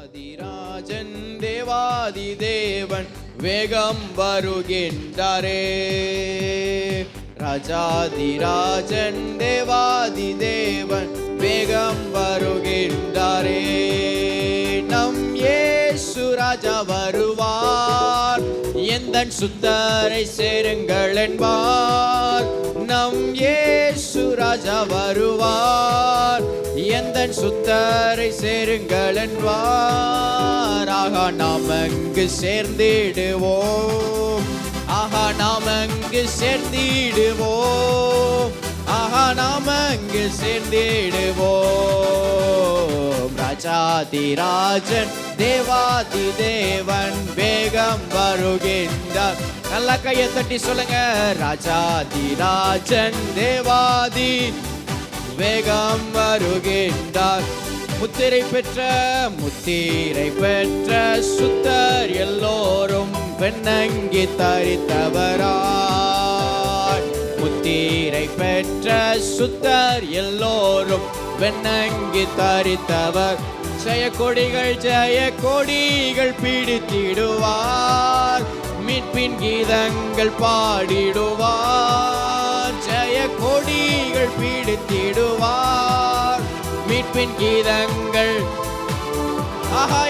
அதிராஜன் தேவாதி தேவன் வேகம் வருகின்றாரே. ராஜாதிராஜன் தேவாதி தேவன் வேகம் வருகின்றாரே. நம் இயேசு ராஜா வருவார், எந்தன் சுத்தரை சேருங்கள் என்பார். நம் இயேசு ராஜா வருவார், எந்தன் சுத்தரை சேருங்கள் என்பார். ஆகா நாம் அங்கு சேர்ந்திடுவோம், ஆகா நாம் அங்கு சேர்ந்திடுவோம், ஆகா நாம் அங்கு சேர்ந்திடுவோம். ராஜாதிராஜன் தேவாதி தேவன் வேகம் வருகின்றார். நல்ல கையை தட்டி சொல்லுங்க. ராஜாதிராஜன் தேவாதி வேகம் வருகின்றார். முத்திரை பெற்ற சுத்தர் எல்லோரும் வெண்ணங்கி தரித்தவராய். முத்திரை பெற்ற சுத்தர் எல்லோரும் வெண்ணங்கி தரித்தவர். ஜெய கொடிகள் பிடித்திடுவார், மீட்பின் கீதங்கள் பாடிடுவார். ஜெய கொடிகள் பிடித்திடுவார், மீட்பின் கீதங்கள். ஆஹா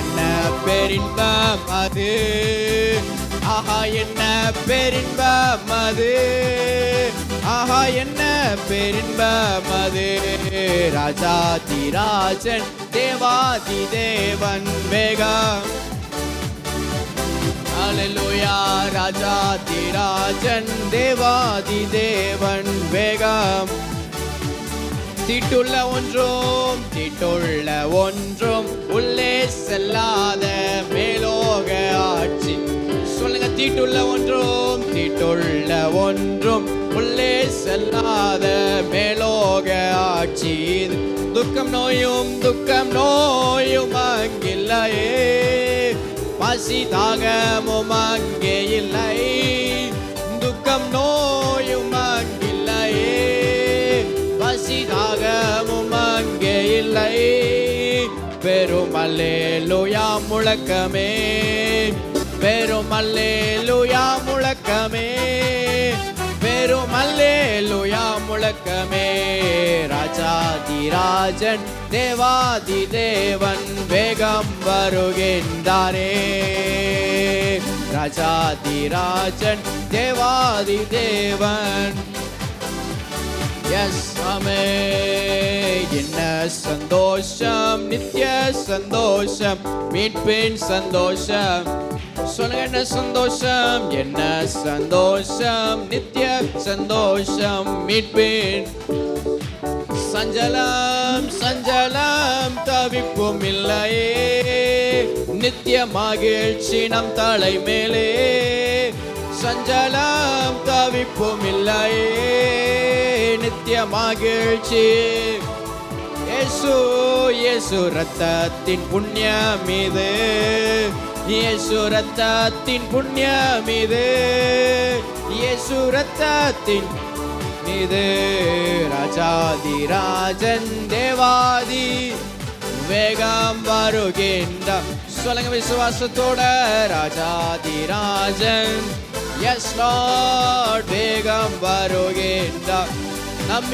என்ன பெரின்பம் அது, ஆஹா என்ன பெரின்பம் அது, ஆஹா என்ன பெரின்பம் அது. ராஜாதிராஜன் தேவாதி தேவன் வேகம். அல்லேலூயா. ராஜாதிராஜன் தேவாதி தேவன் வேகம். தீட்டுள்ள ஒன்றும் உள்ளே செல்லாத மேலோக ஆட்சி. சொல்லுங்க. தீட்டுள்ள ஒன்றும் உள்ளே செல்லாத மேலோக ஆட்சி. துக்கம் நோயும் அங்கில்லையே, பசி தாகமும் அங்கே இல்லை. துக்கம் நோயும் அங்கில்லையே, பசி தாகமும் அங்கே இல்லை. பெரும் அல்லேலூயா முழக்கமே, பெரும் அல்லேலூயா முழக்கமே, பெரும் அல்லேலூயா முழக்கமே. ராஜாதிராஜன் தேவாதி தேவன் வேகம் வருகின்றாரே. ராஜாதிராஜன் தேவாதி தேவன். எஸ் ஆமே. என்ன சந்தோஷம், நித்திய சந்தோஷம், மீட்பின் சந்தோஷம். சொல்லுங்க. என்ன சந்தோஷம், என்ன சந்தோஷம், நித்திய சந்தோஷம், மீட்பின். சஞ்சலம் தவிப்பும் இல்லையே, நித்திய மகிழ்ச்சி நம் தலை மேலே. சஞ்சலம் தவிப்பும் இல்லையே, நித்திய மகிழ்ச்சி. இயேசு ரத்தத்தின் புண்ணியம் இது, இயேசு ரத்தத்தின் புண்ணியம் இது, இயேசு ரத்தத்தின் மீது. ராஜாதிராஜன் தேவாதி வேகம் வருகின்றார். சொல்லுங்க விசுவாசத்தோட. ராஜாதிராஜன் எஸ் லார்ட் வேகம் வருகின்றார். நம்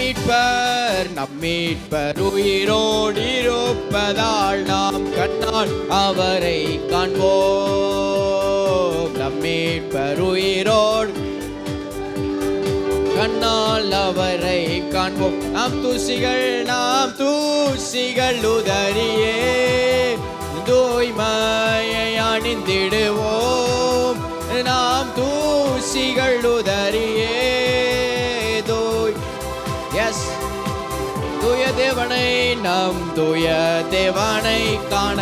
மீட்பர் உயிரோடு இருப்பதால் நாம் கண்ணால் அவரை காண்போம். நம் மீட்பர் உயிரோடு கண்ணால் அவரை காண்போம். நாம் தூசிகள் உதறியே தூய்மையை அணிந்திடுவோம். நாம் தூசிகள் உதறியே தூய தேவனை, நம் தூய தேவனை காண,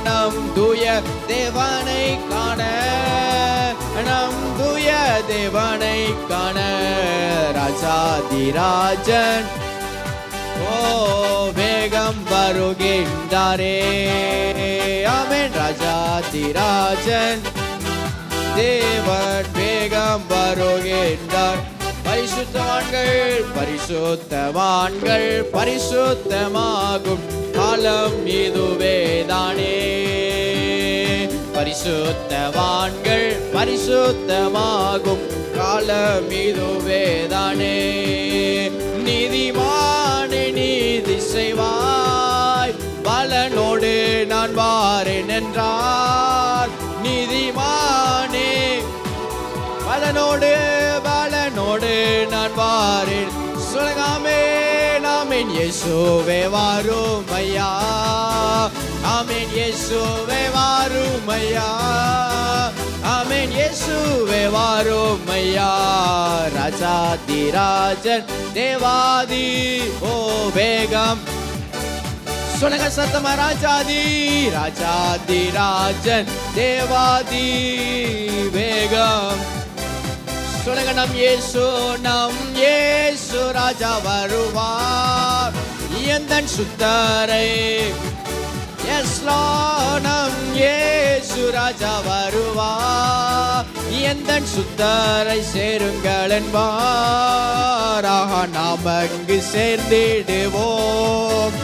நம் தூய தேவனை காண, நம் தூய தேவனை காண. ராஜாதிராஜன் வேகம் வருகின்றாரே. ஆமென். ராஜாதிராஜன் தேவன் வேகம் வருகின்றார். பரிசுத்தவான்கள் பரிசுத்தமாகும் கால காலம் இதுவேதானே. பரிசுத்தவான்கள் பரிசுத்தமாகும் காலம் இதுவேதானே. நீதிமானே நீதி செய்வாய், பலனோடு நான் வாரேன் என்றார். நீதிமானே பலனோடு நான் வாரேன். சொல்லுங்காமே ஆமென் இயேசுவே வாரும் ஐயா. ஆமென் இயேசுவே வாரும் ஐயா. ஆமென் இயேசுவே வாரும் ஐயா. ராஜாதி ராஜன் தேவாதி ஓ வேகம். சொல்லுங்க சத்தமா ராஜாதி ராஜன் தேவாதி வேகம். சொல்லுங்க நம் இயேசு ராஜா வருவார் எந்தன் சுத்தரை. எஸ் லார்ட் நம் இயேசு ராஜா வருவார் எந்தன் சுத்தரை சேருங்கள் என்பார். ஆஹா நாம் அங்கு சேர்ந்திடுவோம்.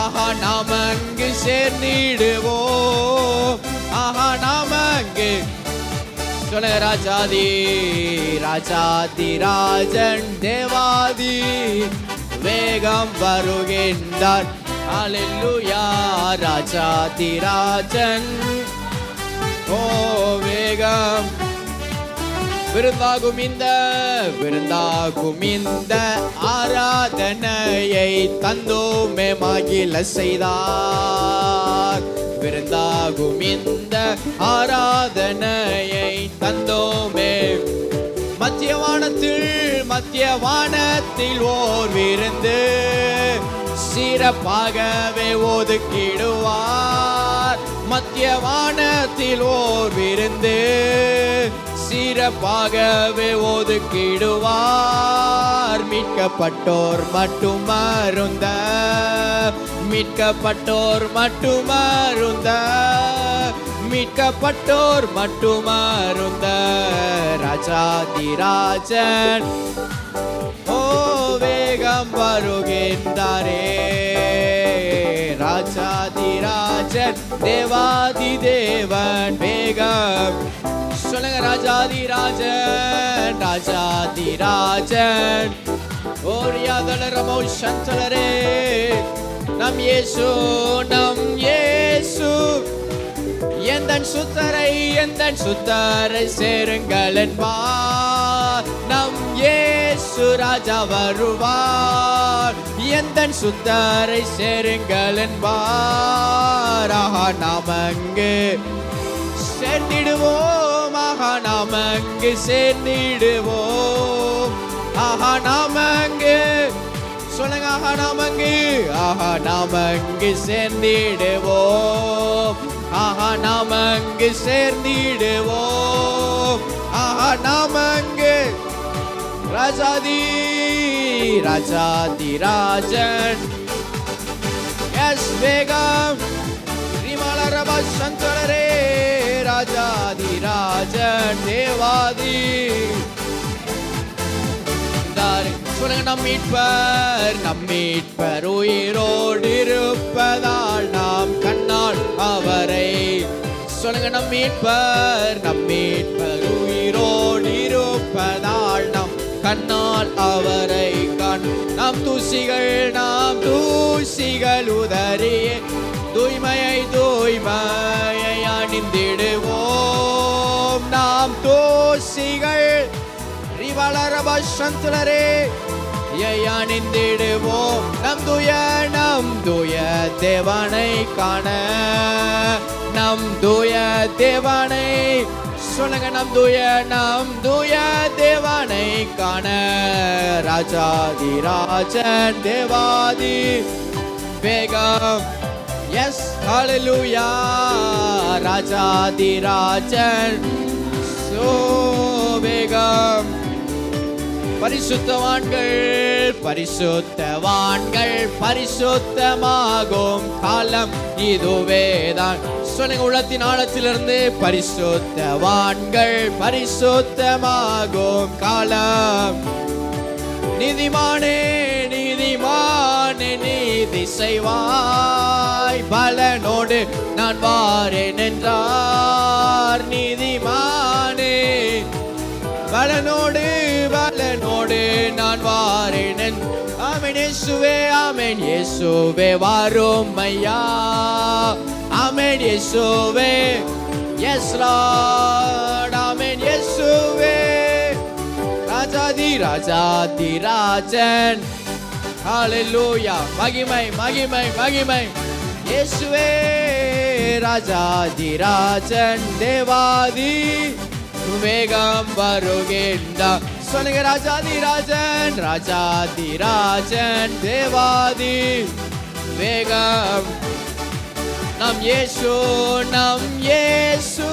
ஆஹா நாம் அங்கு சேர்ந்திடுவோம். ஆஹா நாம் அங்கு. சொல்லுங்க ராஜாதி ராஜன் தேவாதி வேகம் வருகின்றார். அல்லேலூயா. ராஜாதி ராஜன் ஓ வேகம். விருந்தாகும் இந்த ஆராதனையை தந்தோமே மகிழ செய்தார். விருந்தாகும் இந்த ஆராதனையை தந்தோமே. மத்திய வானத்தில் ஓர் விருந்து சிறப்பாகவே ஒதுக்கிடுவார். மத்திய வானத்தில் ஓர் விருந்து சிறப்பாகவே ஒதுக்கிடுவார். மீட்கப்பட்டோர் மட்டும் அருந்த, மீட்கப்பட்டோர் மட்டும் அருந்த, மீட்கப்பட்டோர் மட்டும் அருந்த. ராஜாதி ராஜன் ஓ வேகம் வருகின்றாரே. ராஜாதி ராஜன் தேவாதி தேவன் வேகம். சொல்லுங்க ராஜாதி ராஜன் ஓரியாதலரமோ சந்தலரே. நம் இயேசு எந்தன் சுத்தரை சேருங்கள் என்பார். நம் இயேசு ராஜா வருவார் எந்தன் சுத்தரை சேருங்கள் என்பார். ஆஹா நாம் அங்கு சேர்ந்திடுவோம். ஆஹா நாம் அங்கு சேர்ந்திடுவோம். ஆஹா நாம் அங்கு. சொல்லுங்க ஆஹா நாம் அங்கு சேர்ந்திடுவோம். ஆஹா நாம் அங்கு சேர்ந்திடுவோம். ஆஹா நாம் அங்கு. ராஜாதி ராஜன் எஸ் வேகம். ரிமலரபா சந்தரரே. ராஜாதி ராஜன் தேவாதி. சொல்லுங்க நம் மீட்பர் உயிரோடு இருப்பதால் நாம் கண்ணால் அவரை. சொல்லுங்க நம் மீட்பர் உயிரோடு இருப்பதால் நாம் கண்ணால் அவரை காண். நாம் தூசிகள் உதறிய தூய்மையை அணிந்திடுவோம். நாம் தூசிகள் ரிவலரபசந்தலரே அணிந்திடுவோம். நம் தூய தேவனை காண. நம் தூய தேவனை. சொல்லுங்க நம் தூய தேவனை காண. ராஜாதி ராஜன் தேவாதி வேகம். எஸ் ஹalleluya. ராஜாதி ராஜன் சோ வேகம். பரிசுத்தவான்கள் பரிசுத்தமாகும் காலம் இதுவேதான். சொல்லுங்க உள்ளத்தின் ஆழத்திலிருந்து. பரிசுத்தவான்கள் பரிசுத்தமாகும் காலம். நீதிமானே நீதி செய்வாய், வாரேன் என்றார் நீதிமானே. பலனோடு பலனோடு நான் வாரேன். ஆமென் இயேசுவே, ஆமென் இயேசுவே வாரும் ஐயா. ஆமென் இயேசுவே, எஸ் லார்ட். ஆமென் இயேசுவே, ராஜாதி ராஜாதி ராஜன். ஹalleluya. மகிமை மகிமை மகிமை இயேசுவே, ராஜாதி ராஜன் தேவாதி வேகம் வருகின்றார். சொல்லுங்க, ராஜாதி ராஜன், ராஜாதி ராஜன் தேவாதி வேகம். நம் இயேசு, நம் இயேசு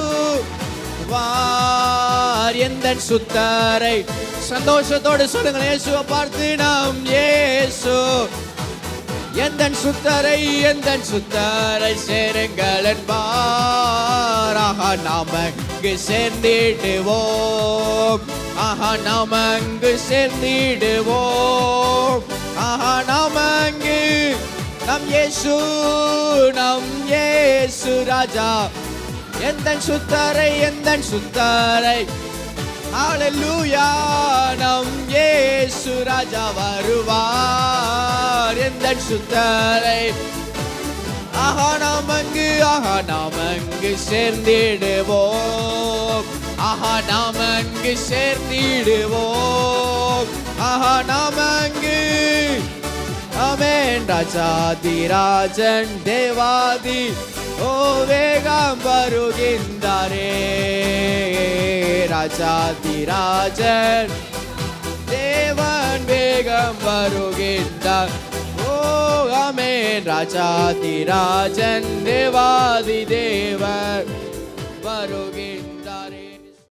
வார் எந்தன் சுத்தரை. சந்தோஷத்தோடு சொல்லுங்க, இயேசுவை பார்த்து, நம் இயேசு எந்தன் சுத்தரை, எந்தன் சுத்தரை சேருங்கள் என்பார். ஆஹா நாம் அங்கு சேர்ந்திடுவோம், ஆஹா நாம் அங்கு சேர்ந்திடுவோம், ஆஹா நாம் அங்கு. நம் இயேசு, நம் இயேசு ராஜா எந்தன் சுத்தரை, எந்தன் சுத்தரை. ஹalleluya. நம் இயேசு ராஜா வருவார் எந்தன் சுத்தரை. ஆஹா நாம் அங்கு, ஆஹா நாம் அங்கு சேர்ந்திடுவோம், ஆஹா நாம் அங்கு சேர்ந்திடுவோம், ஆஹா நாம் அங்கு. ஆமென். ராஜாதி ராஜன் தேவாதி ஓ வேகம் வருகின்றாரே. ராஜாதி ராஜன் தேவன் வேகம் வருகின்றார். ஓ ஆமென். ராஜாதி ராஜன் தேவாதி தேவன் வருகின்றாரே.